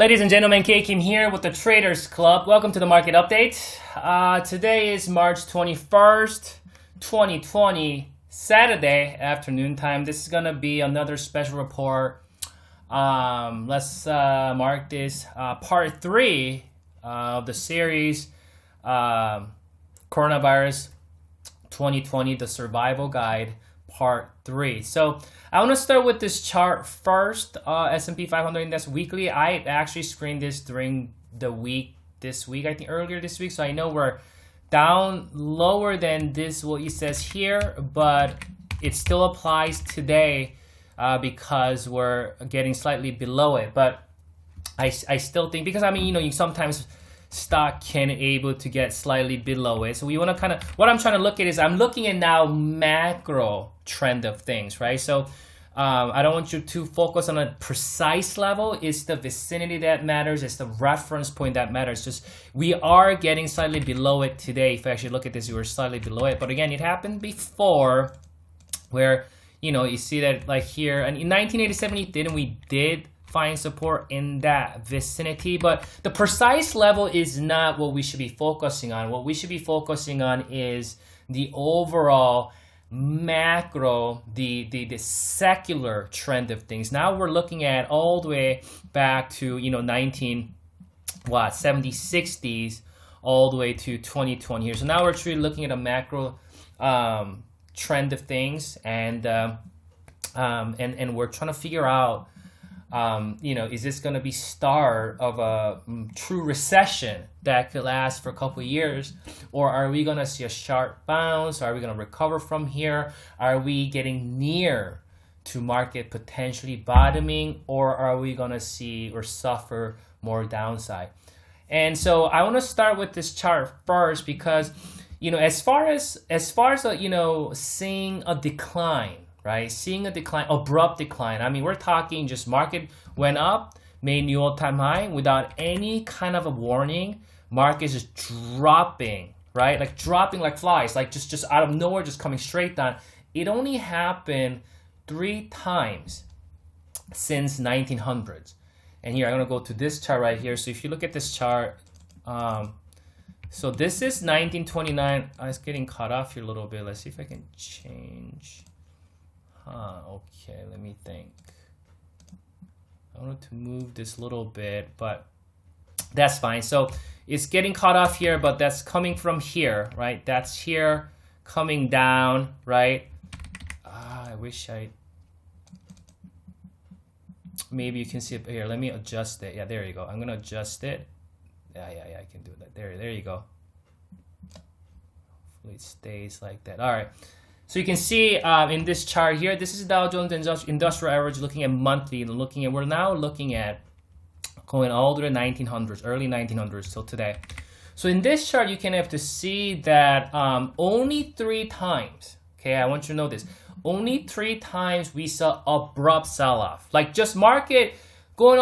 Ladies and gentlemen, K Kim here with the Traders Club. Welcome to the market update. Today is March 21st, 2020, Saturday afternoon time. This is going to be another special report. Let's mark this part 3 of the series Coronavirus 2020, the Survival Guide, part 3. So I want to start with this chart first. S&P 500 Index weekly. I actually screened this during the week, this week, I think earlier this week. So I know we're down lower than this, what it says here, but it still applies today because we're getting slightly below it. But I still think, because I mean, you sometimes stock can able to get slightly below it. So we want to kind of, what I'm trying to look at is I'm looking at now macro trend of things, right? So I don't want you to focus on a precise level. It's the vicinity that matters. It's the reference point that matters. Just we are getting slightly below it today. If you actually look at this, we were slightly below it. But again, it happened before where, you see that like here. And in 1987, it didn't. We did find support in that vicinity. But the precise level is not what we should be focusing on. What we should be focusing on is the overall macro, the secular trend of things. Now we're looking at all the way back to 70s, 60s, all the way to 2020 here. So now we're truly looking at a macro trend of things, and we're trying to figure out is this going to be start of a true recession that could last for a couple of years, or are we going to see a sharp bounce? Are we going to recover from here? Are we getting near to market potentially bottoming, or are we going to see or suffer more downside? And so I want to start with this chart first because as far as seeing a decline, right? Seeing a decline, abrupt decline. I mean, we're talking just market went up, made new all-time high without any kind of a warning. Market is just dropping, right? Like dropping like flies, like just out of nowhere, just coming straight down. It only happened 3 times since 1900s. And here, I'm gonna go to this chart right here. So if you look at this chart, so this is 1929. It's getting cut off here a little bit. Let's see if I can change. Okay, let me think. I wanted to move this a little bit, but that's fine. So it's getting cut off here, but that's coming from here, right? That's here, coming down, right? I wish maybe you can see it here. Let me adjust it. Yeah, there you go. I'm gonna adjust it. Yeah, I can do that. There you go. Hopefully it stays like that. All right. So you can see in this chart here, this is Dow Jones Industrial Average looking at monthly, and we're now looking at going all the way to 1900s, early 1900s till today. So in this chart, you can have to see that only 3 times, okay, I want you to know this, only 3 times we saw abrupt sell-off, like just market going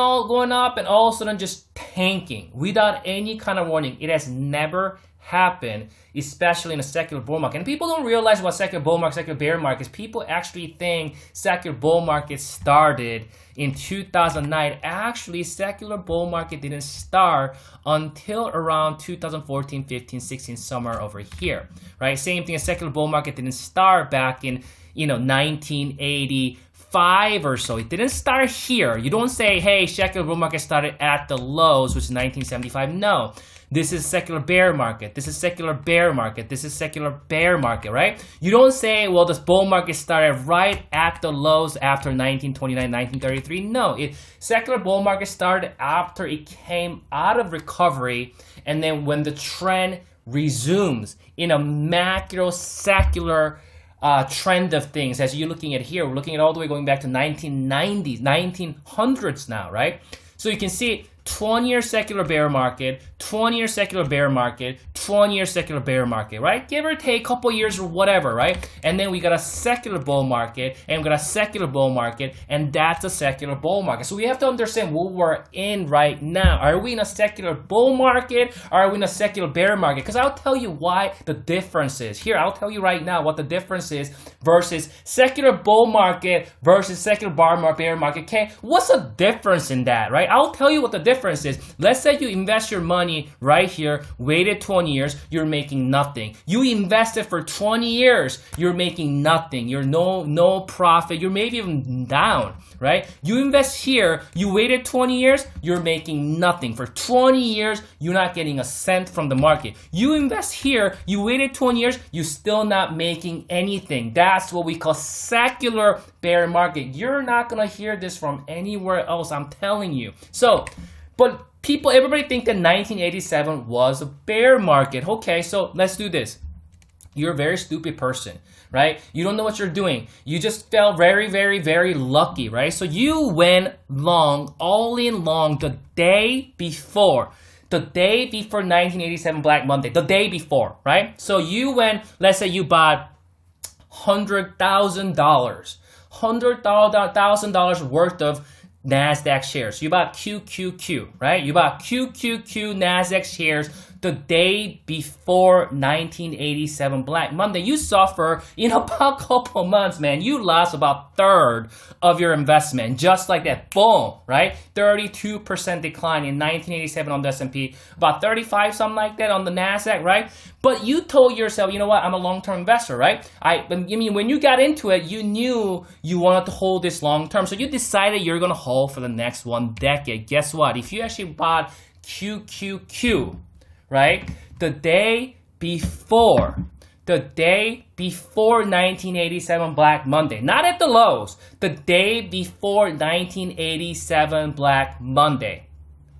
up and all of a sudden just tanking without any kind of warning. It has never happen, especially in a secular bull market. And people don't realize what secular bull market, secular bear market is. People actually think secular bull market started in 2009. Actually, secular bull market didn't start until around 2014, 15, 16 summer over here, right? Same thing as secular bull market didn't start back in 1985 or so. It didn't start here. You don't say, hey, secular bull market started at the lows, which is 1975. No. This is secular bear market. This is secular bear market. This is secular bear market, right? You don't say, well, this bull market started right at the lows after 1929, 1933. No, secular bull market started after it came out of recovery, and then when the trend resumes in a macro secular trend of things, as you're looking at here, we're looking at all the way going back to 1990s, 1900s now, right? So you can see 20-year secular bear market, 20-year secular bear market, 20-year secular bear market, right? Give or take a couple years or whatever, right? And then we got a secular bull market, and we got a secular bull market, and that's a secular bull market. So we have to understand what we're in right now. Are we in a secular bull market, or are we in a secular bear market? Because I'll tell you why the difference is. Here, I'll tell you right now what the difference is versus secular bull market versus secular bear market. Okay, what's the difference in that, right? I'll tell you what the difference difference is, let's say you invest your money right here, waited 20 years, you're making nothing. You invested for 20 years, you're making nothing. You're no profit. You're maybe even down, right? You invest here, you waited 20 years, you're making nothing. For 20 years, you're not getting a cent from the market. You invest here, you waited 20 years, you're still not making anything. That's what we call secular bear market. You're not going to hear this from anywhere else, I'm telling you. So, but everybody think that 1987 was a bear market. Okay, so let's do this. You're a very stupid person, right? You don't know what you're doing. You just felt very, very, very lucky, right? So you went long, all in long, the day before 1987 Black Monday, the day before, right? So you went, let's say you bought $100,000 worth of NASDAQ shares. You bought QQQ, right? You bought QQQ NASDAQ shares the day before 1987 Black Monday. You suffer in about a couple months, man. You lost about a third of your investment, just like that. Boom, right? 32% decline in 1987 on the S&P, about 35, something like that on the NASDAQ, right? But you told yourself, you know what, I'm a long-term investor, right? I mean, when you got into it, you knew you wanted to hold this long-term. So you decided you're going to hold for the next 1 decade. Guess what? If you actually bought QQQ, right? The day before 1987 Black Monday, not at the lows, the day before 1987 Black Monday,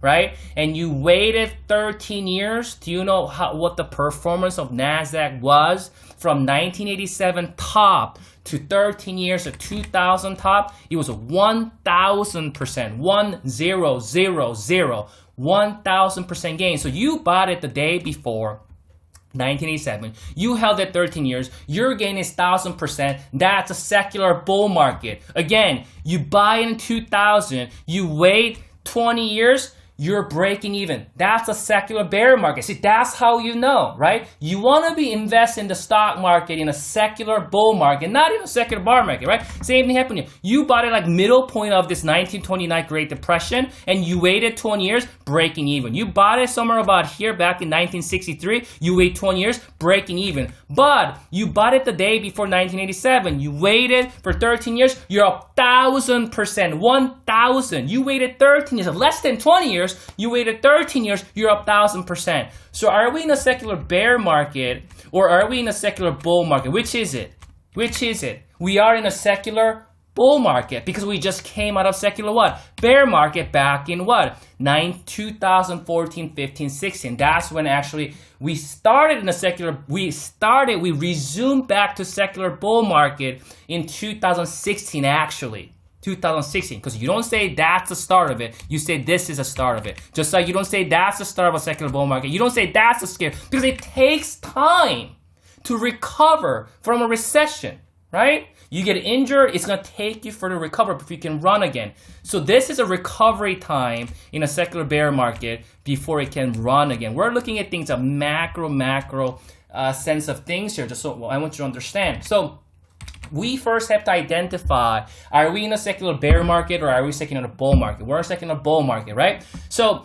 right? And you waited 13 years. Do you know what the performance of NASDAQ was from 1987 top to 13 years of 2000 top? It was 1,000%, 1,000% gain. So you bought it the day before 1987. You held it 13 years. Your gain is 1,000%. That's a secular bull market. Again, you buy in 2000, you wait 20 years, you're breaking even. That's a secular bear market. See, that's how you know, right? You want to be invested in the stock market in a secular bull market, not in a secular bar market, right? Same thing happened here. You bought it like middle point of this 1929 Great Depression, and you waited 20 years, breaking even. You bought it somewhere about here back in 1963. You wait 20 years, breaking even. But you bought it the day before 1987. You waited for 13 years, you're up 1,000%, 1,000. You waited 13 years, less than 20 years. You waited 13 years, you're up 1,000%. So are we in a secular bear market or are we in a secular bull market? Which is it? Which is it? We are in a secular bull market because we just came out of secular what? Bear market back in what? 2014, 15, 16. That's when actually we started in a secular, we resumed back to secular bull market in 2016 actually. 2016, because you don't say that's the start of it, you say this is a start of it. Just like you don't say that's the start of a secular bull market, you don't say that's the scare, because it takes time to recover from a recession, right? You get injured, it's going to take you further to recover before you can run again. So this is a recovery time in a secular bear market before it can run again. We're looking at things, a macro sense of things here, just so I want you to understand. So we first have to identify, are we in a secular bear market or are we secular bull market? We're in a secular bull market, right? So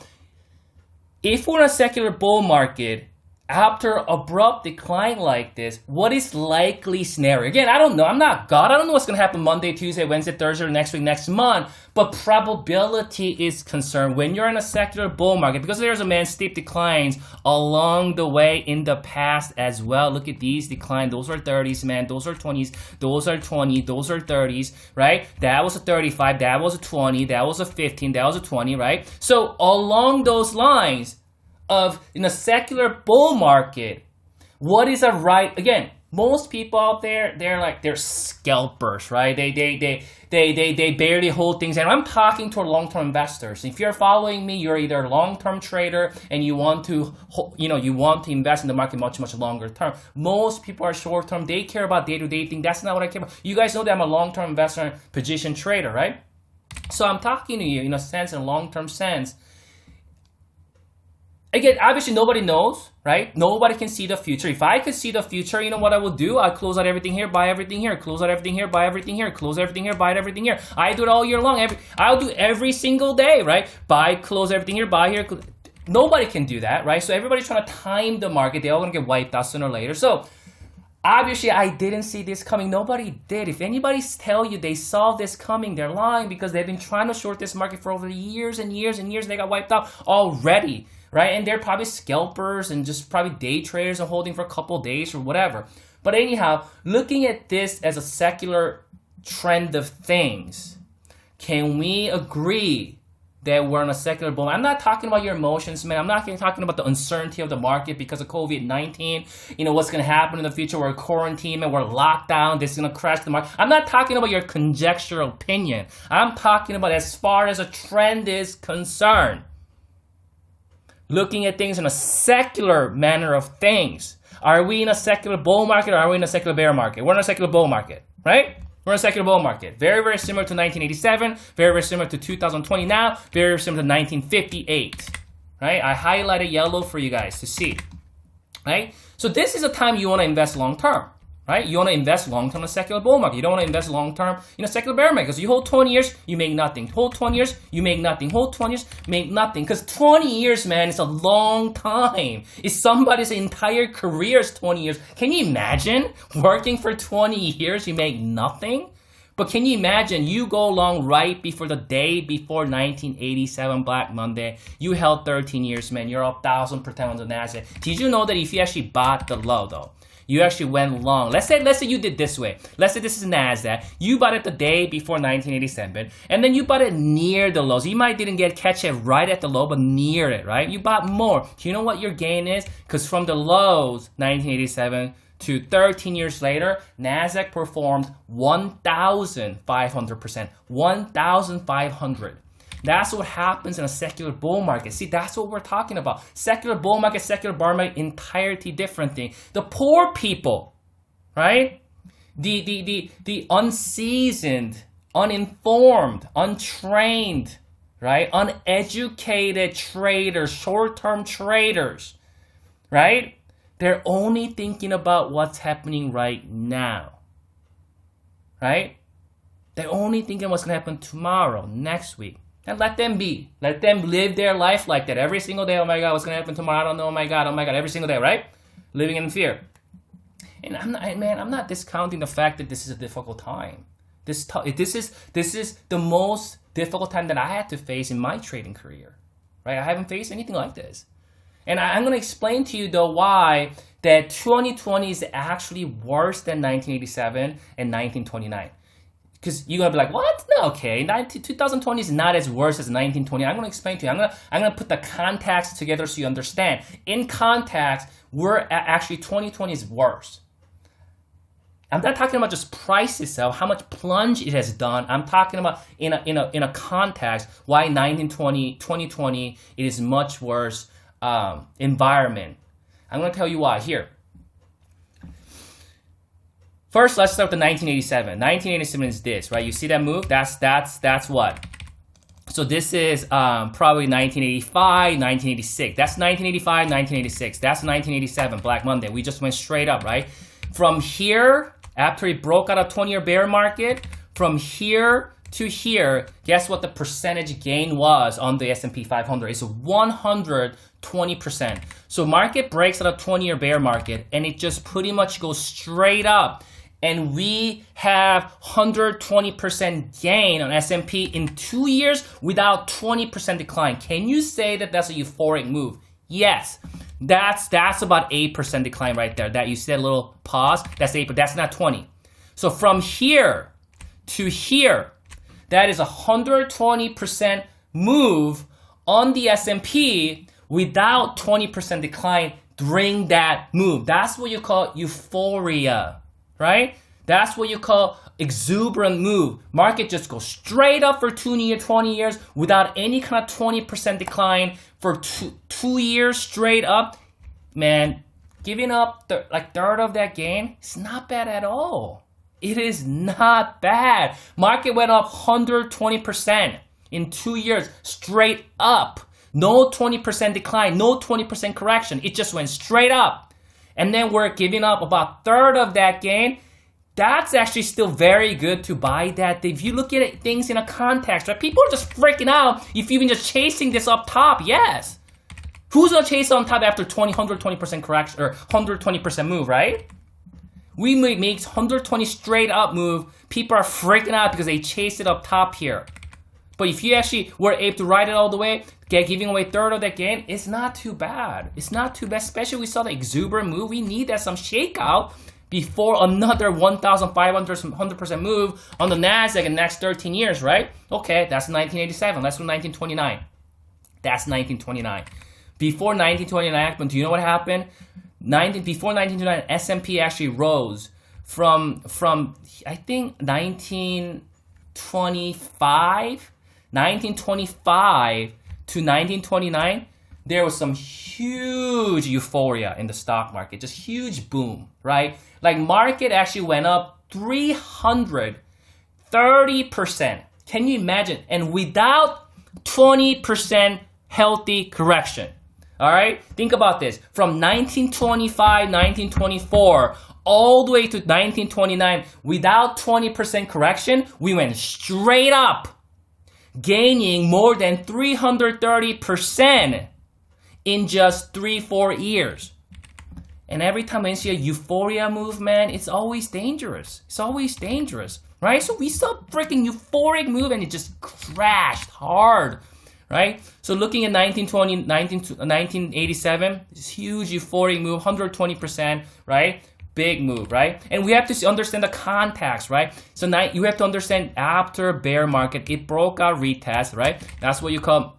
if we're in a secular bull market, after abrupt decline like this, what is likely scenario? Again, I don't know. I'm not God. I don't know what's going to happen Monday, Tuesday, Wednesday, Thursday, or next week, next month. But probability is concerned when you're in a secular bull market because there's steep declines along the way in the past as well. Look at these declines. Those are 30s, man. Those are 20s. Those are 20. Those are 30s, right? That was a 35. That was a 20. That was a 15. That was a 20, right? So along those lines, in a secular bull market, what is a right? Again, most people out there, they're scalpers, right? They barely hold things. And I'm talking to long-term investors. If you're following me, you're either a long-term trader and you want to invest in the market much longer term. Most people are short-term. They care about day-to-day things. That's not what I care about. You guys know that I'm a long-term investor, position trader, right? So I'm talking to you in a long-term sense. Again, obviously nobody knows, right? Nobody can see the future. If I could see the future, you know what I would do? I'd close out everything here, buy everything here, close out everything here, buy everything here, close everything here, buy everything here. I do it all year long. I'll do every single day, right? Buy, close everything here, buy here. Nobody can do that, right? So everybody's trying to time the market. They're all going to get wiped out sooner or later. So obviously, I didn't see this coming. Nobody did. If anybody tell you they saw this coming, they're lying because they've been trying to short this market for over years and years and years. And they got wiped out already. Right? And they're probably scalpers and just probably day traders and holding for a couple of days or whatever. But anyhow, looking at this as a secular trend of things, can we agree that we're in a secular boom? I'm not talking about your emotions, man. I'm not talking about the uncertainty of the market because of COVID-19. You know, what's going to happen in the future. We're quarantined and we're locked down. This is going to crash the market. I'm not talking about your conjectural opinion. I'm talking about as far as a trend is concerned. Looking at things in a secular manner of things. Are we in a secular bull market or are we in a secular bear market? We're in a secular bull market, right? We're in a secular bull market. Very, very similar to 1987. Very, very similar to 2020 now. Very, very similar to 1958, right? I highlighted yellow for you guys to see, right? So this is a time you want to invest long term. Right? You want to invest long-term in a secular bull market. You don't want to invest long-term in a secular bear market. Because you hold 20 years, you make nothing. Hold 20 years, you make nothing. Hold 20 years, make nothing. Because 20 years, man, is a long time. If somebody's entire career is 20 years, can you imagine working for 20 years, you make nothing? But can you imagine you go along right before the day before 1987 Black Monday, you held 13 years, man, you're up 1,000% on the NASDAQ. Did you know that if you actually bought the low, though, you actually went long. Let's say you did this way. Let's say this is NASDAQ. You bought it the day before 1987, and then you bought it near the lows. You might didn't catch it right at the low, but near it, right? You bought more. Do you know what your gain is? Because from the lows, 1987, to 13 years later, NASDAQ performed 1,500%. 1,500. That's what happens in a secular bull market. See, that's what we're talking about. Secular bull market, secular bear market, entirety different thing. The poor people, right? The unseasoned, uninformed, untrained, right? Uneducated traders, short-term traders, right? They're only thinking about what's happening right now, right? They're only thinking what's going to happen tomorrow, next week. And let them be. Let them live their life like that every single day. Oh my God, what's going to happen tomorrow? I don't know. Oh my God, every single day, right? Living in fear. And I'm not discounting the fact that this is a difficult time. This is the most difficult time that I had to face in my trading career, right? I haven't faced anything like this. And I'm going to explain to you, though, why that 2020 is actually worse than 1987 and 1929. Because you're going to be like, what? No, okay. 2020 is not as worse as 1920. I'm going to explain to you. I'm going to put the context together so you understand. In context, actually 2020 is worse. I'm not talking about just price itself, how much plunge it has done. I'm talking about in a context why 2020 it is much worse environment. I'm going to tell you why here. First, let's start with the 1987. 1987 is this, right? You see that move? That's what? So this is probably 1985, 1986. That's 1985, 1986. That's 1987, Black Monday. We just went straight up, right? From here, after it broke out a 20-year bear market, from here to here, guess what the percentage gain was on the S&P 500? It's 120%. So market breaks out a 20-year bear market, and it just pretty much goes straight up. And we have 120% gain on S&P in 2 years without 20% decline. Can you say that that's a euphoric move? Yes. That's about 8% decline right there. That you see that little pause, that's 8%, but that's not 20. So from here to here, that is a 120% move on the S&P without 20% decline during that move. That's what you call euphoria, right? That's what you call exuberant move. Market just goes straight up for 20 years without any kind of 20% decline for two years straight up. Man, giving up third of that gain, it's not bad at all. It is not bad. Market went up 120% in 2 years straight up. No 20% decline, no 20% correction. It just went straight up. And then we're giving up about a third of that gain. That's actually still very good to buy that. If you look at it, things in a context, right? People are just freaking out if you've been just chasing this up top. Yes. Who's gonna chase on top after 120% correction or 120% move, right? We make 120 straight up move. People are freaking out because they chased it up top here. But if you actually were able to ride it all the way, giving away a third of that gain, it's not too bad. It's not too bad, especially we saw the exuberant move. We need that some shakeout before another 1,500% move on the NASDAQ in the next 13 years, right? Okay, that's 1987. That's from 1929. That's 1929. Before 1929 happened, do you know what happened? Before 1929, S&P actually rose from I think 1925 to 1929. There was some huge euphoria in the stock market, just huge boom, right? Like market actually went up 330%. Can you imagine? And without 20% healthy correction. All right? Think about this. From 1925, 1924, all the way to 1929, without 20% correction, we went straight up, gaining more than 330% in just 3-4 years. And every time I see a euphoria movement, it's always dangerous. It's always dangerous, right? So we saw a freaking euphoric move and it just crashed hard, right? So looking at 1987, this huge euphoric move, 120%, right? Big move, right? And we have to understand the context, right? So now you have to understand after bear market, it broke out retest, right? That's what you can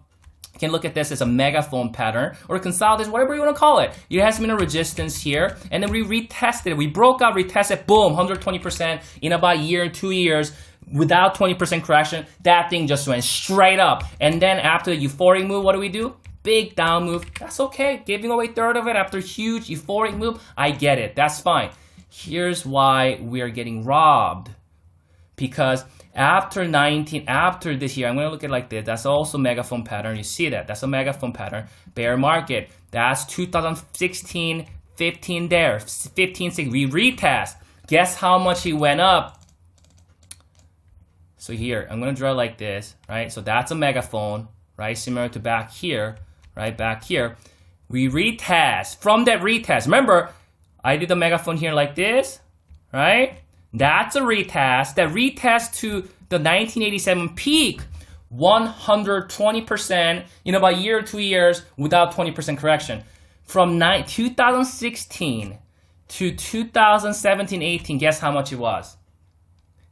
look at this as a megaphone pattern or consolidation, whatever you want to call it. It has been a resistance here, and then we retested. We broke out, retested, boom, 120% in about a year, 2 years. Without 20% correction, that thing just went straight up. And then after the euphoric move, what do? Big down move. That's okay. Giving away a third of it after a huge euphoric move, I get it. That's fine. Here's why we're getting robbed. Because after this year, I'm going to look at it like this. That's also megaphone pattern. You see that? That's a megaphone pattern. Bear market. That's 2016, 15 there. 15, 16. We retest. Guess how much it went up? So here, I'm going to draw it like this, right? So that's a megaphone, right? Similar to back here, right? Back here. We retest. From that retest, remember, I did the megaphone here like this, right? That's a retest. That retest to the 1987 peak, 120% in about a year or 2 years without 20% correction. From 2016 to 2017-18, guess how much it was?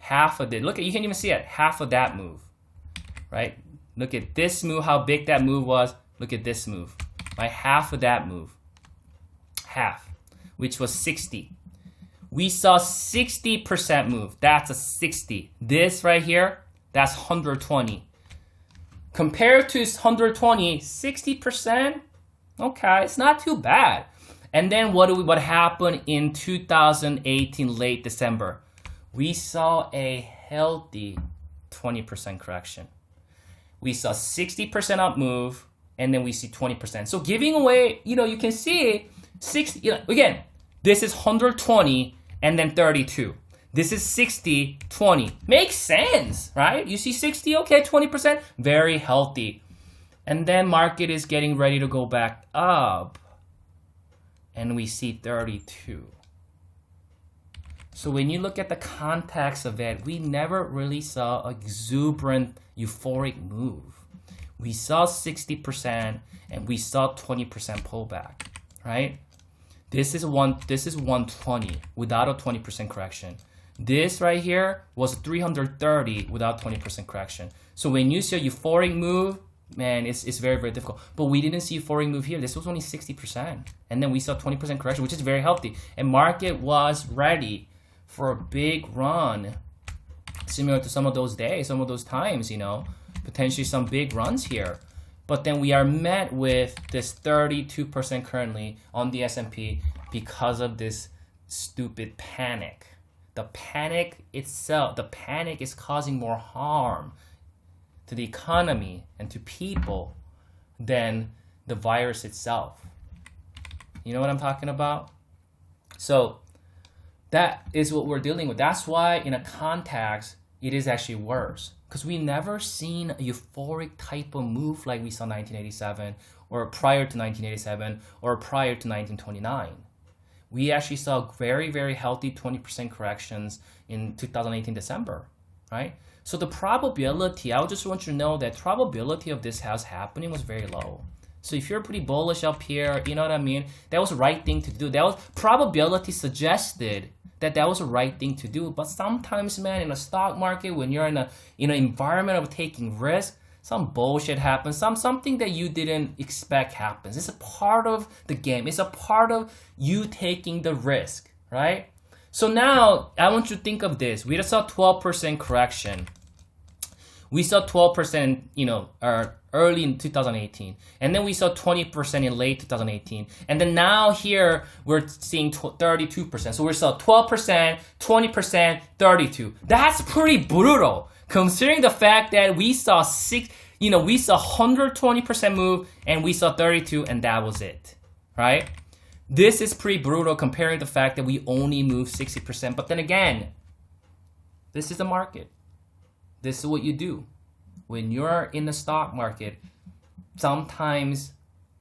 Half of it. Look at, you can even see it. Half of that move, right? Look at this move, how big that move was. Look at this move, right? Half of that move. Half, which was 60. We saw 60% move. That's a 60. This right here, that's 120. Compared to 120, 60%, okay, it's not too bad. And then what happened in 2018, late December? We saw a healthy 20% correction. We saw 60% up move, and then we see 20%. So giving away, you can see 60, again, this is 120 and then 32. This is 60, 20. Makes sense, right? You see 60, okay, 20%, very healthy. And then market is getting ready to go back up, and we see 32. So when you look at the context of it, we never really saw an exuberant, euphoric move. We saw 60% and we saw 20% pullback, right? This is 120 without a 20% correction. This right here was 330 without 20% correction. So when you see a euphoric move, man, it's very, very difficult. But we didn't see euphoric move here. This was only 60%. And then we saw 20% correction, which is very healthy. And market was ready for a big run, similar to some of those days, some of those times, potentially some big runs here. But then we are met with this 32% currently on the S&P because of this stupid panic. The panic itself, the panic is causing more harm to the economy and to people than the virus itself. You know what I'm talking about? So that is what we're dealing with. That's why in a context, it is actually worse. Because we never seen a euphoric type of move like we saw 1987 or prior to 1987 or prior to 1929. We actually saw very, very healthy 20% corrections in 2018 December, right? So the probability, I just want you to know that probability of this house happening was very low. So if you're pretty bullish up here, you know what I mean? That was the right thing to do. That was probability suggested that was the right thing to do. But sometimes, man, in a stock market, when you're in an environment of taking risk, some bullshit happens. Something that you didn't expect happens. It's a part of the game. It's a part of you taking the risk, right? So now I want you to think of this. We just saw 12% correction. We saw 12%, early in 2018. And then we saw 20% in late 2018. And then now here, we're seeing 32%. So we saw 12%, 20%, 32%. That's pretty brutal, considering the fact that we saw 120% move, and we saw 32%, and that was it, right? This is pretty brutal comparing the fact that we only moved 60%. But then again, this is the market. This is what you do. When you're in the stock market, sometimes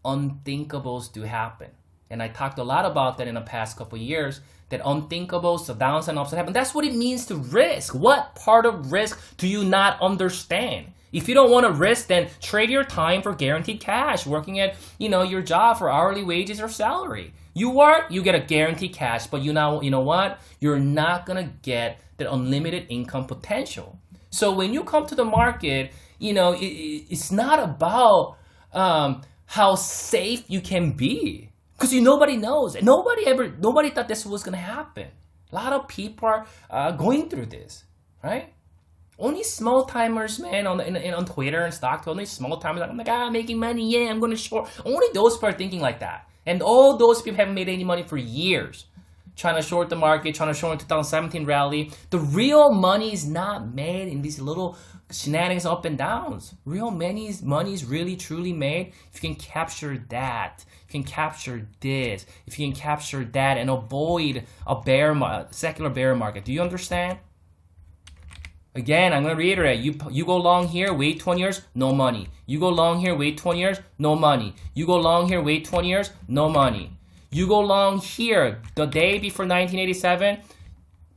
unthinkables do happen. And I talked a lot about that in the past couple of years, that unthinkables, the downside and upside happen. That's what it means to risk. What part of risk do you not understand? If you don't want to risk, then trade your time for guaranteed cash, working at your job for hourly wages or salary. You work, you get a guaranteed cash, but you know what? You're not going to get the unlimited income potential. So when you come to the market, it's not about how safe you can be, because nobody knows. Nobody thought this was gonna happen. A lot of people are going through this, right? Only small timers, man, on Twitter and stock. Only small timers like, oh my God, I'm making money. Yeah, I'm gonna short. Only those people are thinking like that, and all those people haven't made any money for years. Trying to short the market, trying to short the 2017 rally. The real money is not made in these little shenanigans up and downs. Real money is really truly made if you can capture that. You can capture this. If you can capture that and avoid a secular bear market. Do you understand? Again, I'm going to reiterate. You go long here, wait 20 years, no money. You go long here, wait 20 years, no money. You go long here, wait 20 years, no money. You go long here, the day before 1987,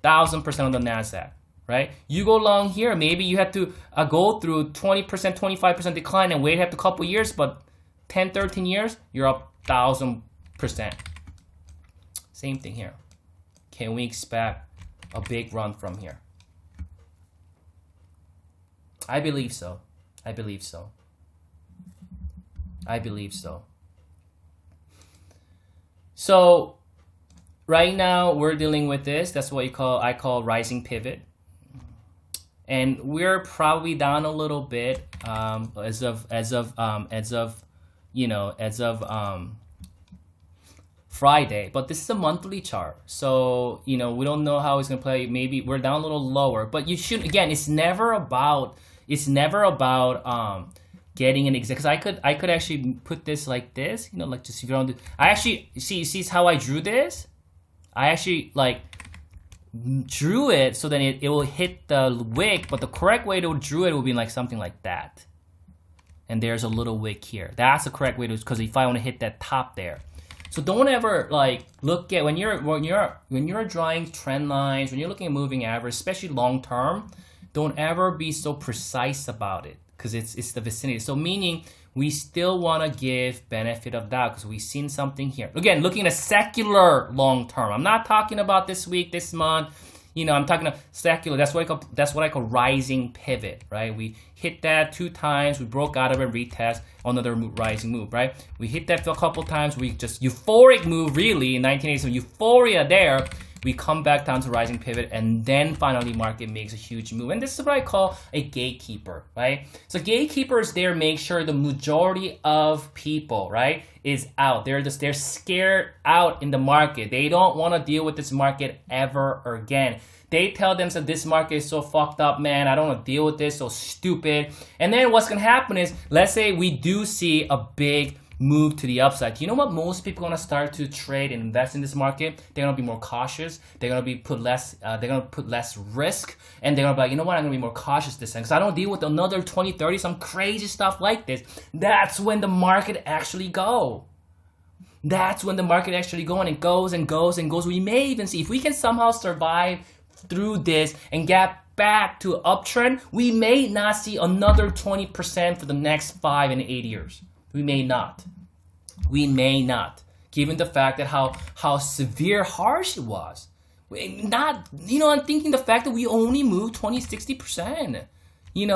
1,000% on the NASDAQ, right? You go long here, maybe you have to go through 20%, 25% decline and wait a couple years, but 10, 13 years, you're up 1,000%. Same thing here. Can we expect a big run from here? I believe so. I believe so. I believe so. So right now we're dealing with this. That's what I call rising pivot, and we're probably down a little bit as of Friday. But this is a monthly chart, so we don't know how it's gonna play. Maybe we're down a little lower, but you should. Again, it's never about getting an exact, because I could actually put this like this, like just if you don't do. I actually see how I drew this. I actually drew it so then it will hit the wick, but the correct way to drew it would be like something like that. And there's a little wick here. That's the correct way to, because if I want to hit that top there. So don't ever look at when you're drawing trend lines, when you're looking at moving average, especially long term, don't ever be so precise about it. Because it's the vicinity. So meaning we still want to give benefit of doubt because we've seen something here. Again, looking at a secular long term. I'm not talking about this week, this month. I'm talking about secular. That's what I call rising pivot, right? We hit that 2 times. We broke out of it, retest, another rising move, right? We hit that a couple times. We just euphoric move really in 1987. Euphoria there. We come back down to rising pivot, and then finally market makes a huge move. And this is what I call a gatekeeper, right? So gatekeepers there make sure the majority of people, right, is out. They're scared out in the market. They don't want to deal with this market ever again. They tell themselves this market is so fucked up, man. I don't want to deal with this, so stupid. And then what's going to happen is, let's say we do see a big move to the upside. Do you know what most people are going to start to trade and invest in this market? They're going to be more cautious. They're going to put less risk, and they're going to be like, you know what, I'm going to be more cautious this time because I don't deal with another 20, 30, some crazy stuff like this. That's when the market actually go. That's when the market actually go, and it goes and goes and goes. We may even see, if we can somehow survive through this and get back to an uptrend, we may not see another 20% for the next 5 and 8 years. We may not. We may not. Given the fact that how severe, harsh it was. Not, I'm thinking the fact that we only moved 20, 60%. We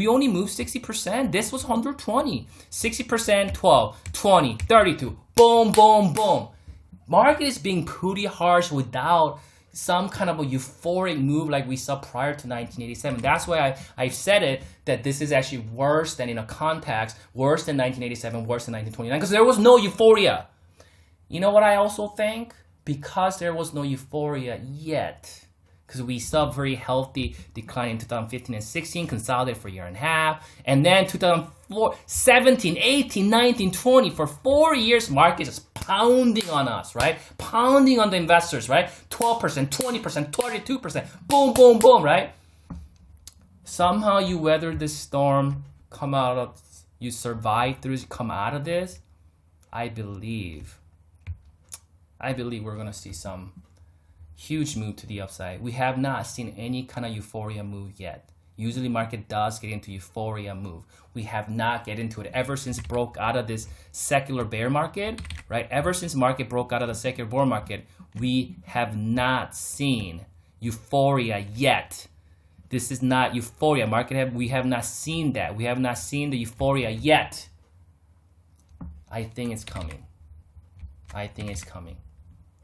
only moved 60%. This was 120. 60%, 12, 20, 32. Boom, boom, boom. Market is being pretty harsh without some kind of a euphoric move like we saw prior to 1987. That's why I've said it, that this is actually worse than in a context, worse than 1987, worse than 1929, because there was no euphoria. You know what I also think? Because there was no euphoria yet, because we saw very healthy decline in 2015 and 16, consolidated for a year and a half, and then 2004, 17, 18, 19, 20, for 4 years, market just pounding on us, right? Pounding on the investors, right? 12%, 20%, 32%, boom, boom, boom, right? Somehow you weather this storm, you survive through, come out of this. I believe we're going to see some huge move to the upside. We have not seen any kind of euphoria move yet. Usually market does get into euphoria move. We have not get into it ever since it broke out of this secular bear market, right? Ever since market broke out of the secular bull market, we have not seen euphoria yet. This is not euphoria. We have not seen that. We have not seen the euphoria yet. I think it's coming.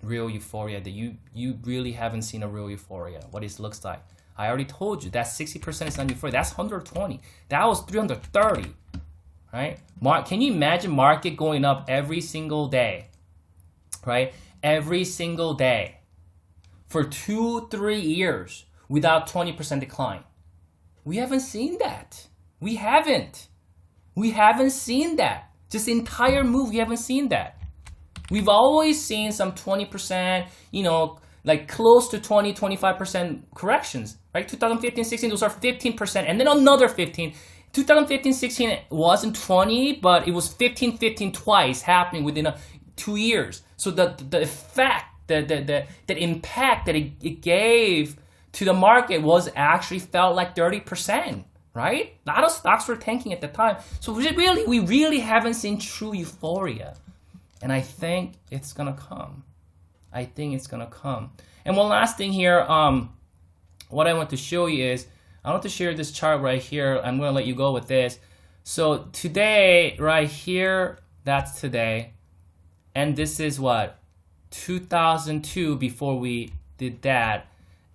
Real euphoria that you really haven't seen a real euphoria. What it looks like. I already told you that 60% is not euphoria. That's 120. That was 330, right? Can you imagine market going up every single day, right? Every single day for 2-3 years without 20% decline. We haven't seen that. We haven't seen that. Just the entire move, we haven't seen that. We've always seen some 20%, like close to 20, 25% corrections, right? 2015, 16, those are 15%, and then another 15. 2015, 16 wasn't 20, but it was 15, 15 twice happening within 2 years. So the effect, the impact that it gave to the market was actually felt like 30%, right? A lot of stocks were tanking at the time. So we really haven't seen true euphoria. And I think it's going to come. And one last thing here, what I want to show you is, I want to share this chart right here. I'm going to let you go with this. So today, right here, that's today. And this is what? 2002 before we did that.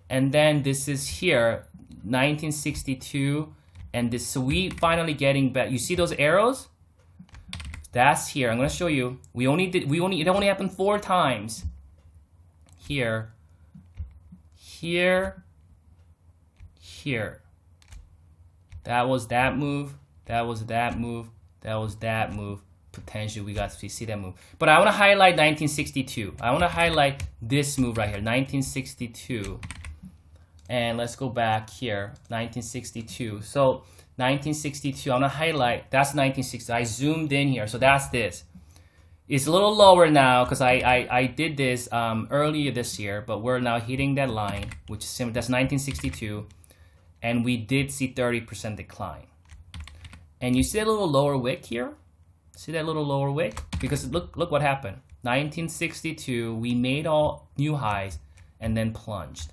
And then this is here, 1962. And this, so we finally getting back. You see those arrows? That's here. I'm going to show you. It only happened 4 times. Here. That was that move. That was that move. That was that move. Potentially we got to see that move. But I want to highlight 1962. I want to highlight this move right here, 1962. And let's go back here, 1962. So 1962, I'm going to highlight, that's 1960. I zoomed in here, so that's this. It's a little lower now because I did this earlier this year, but we're now hitting that line, which is similar. That's 1962, and we did see 30% decline. And you see that little lower wick here? See that little lower wick? Because look what happened. 1962, we made all new highs and then plunged.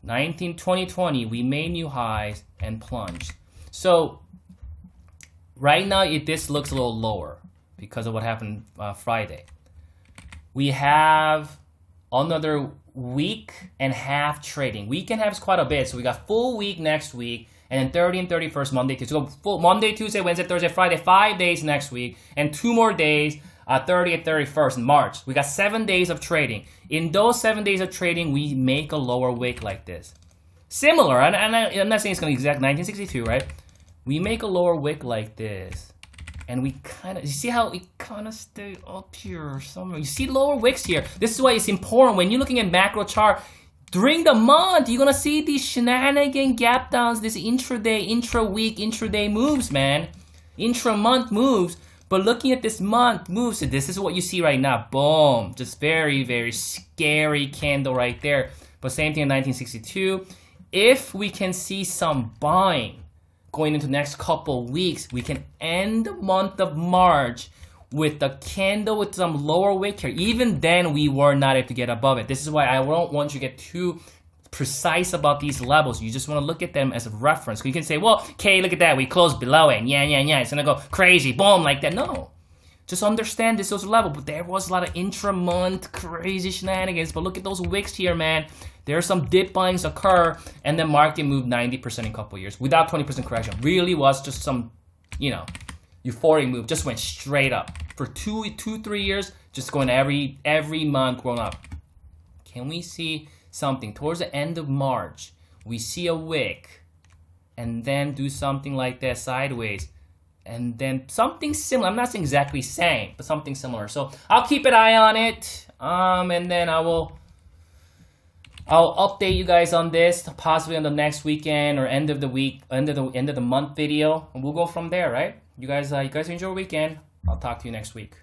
2020, we made new highs and plunged. So right now, this looks a little lower because of what happened Friday. We have another week and half trading. Week and half is quite a bit. So we got full week next week, and then 30 and 31st Monday, Tuesday. So full Monday, Tuesday, Wednesday, Thursday, Friday, 5 days next week, and 2 more days 30th, 31st, March. We got 7 days of trading. In those 7 days of trading, we make a lower wick like this. Similar, and I'm not saying it's going to be exact 1962, right? We make a lower wick like this. And we kind of, you see how it kind of stay up here somewhere. You see lower wicks here. This is why it's important when you're looking at macro chart. During the month, you're going to see these shenanigan gap downs, this intraday, intra-week, intraday moves, man. Intra-month moves. But looking at this month moves, so this is what you see right now. Boom. Just very, very scary candle right there. But same thing in 1962. If we can see some buying going into the next couple weeks, we can end the month of March with a candle with some lower wick here. Even then, we were not able to get above it. This is why I don't want you to get too precise about these levels. You just want to look at them as a reference. You can say, well, okay, look at that. We closed below it. Yeah. It's going to go crazy. Boom, like that. No. Just understand this was a level. But there was a lot of intra-month crazy shenanigans. But look at those wicks here, man. There are some dip buyings occur. And then market moved 90% in a couple years without 20% correction. Really was just some, euphoric move. Just went straight up. For 3 years, just going every month growing up. Can we see something towards the end of March? We see a wick and then do something like that sideways and then something similar. I'm not saying exactly same, but something similar. So I'll keep an eye on it, and then I'll update you guys on this possibly on the next weekend or end of the week, end of the month video, and we'll go from there. Right? You guys enjoy your weekend. I'll talk to you next week.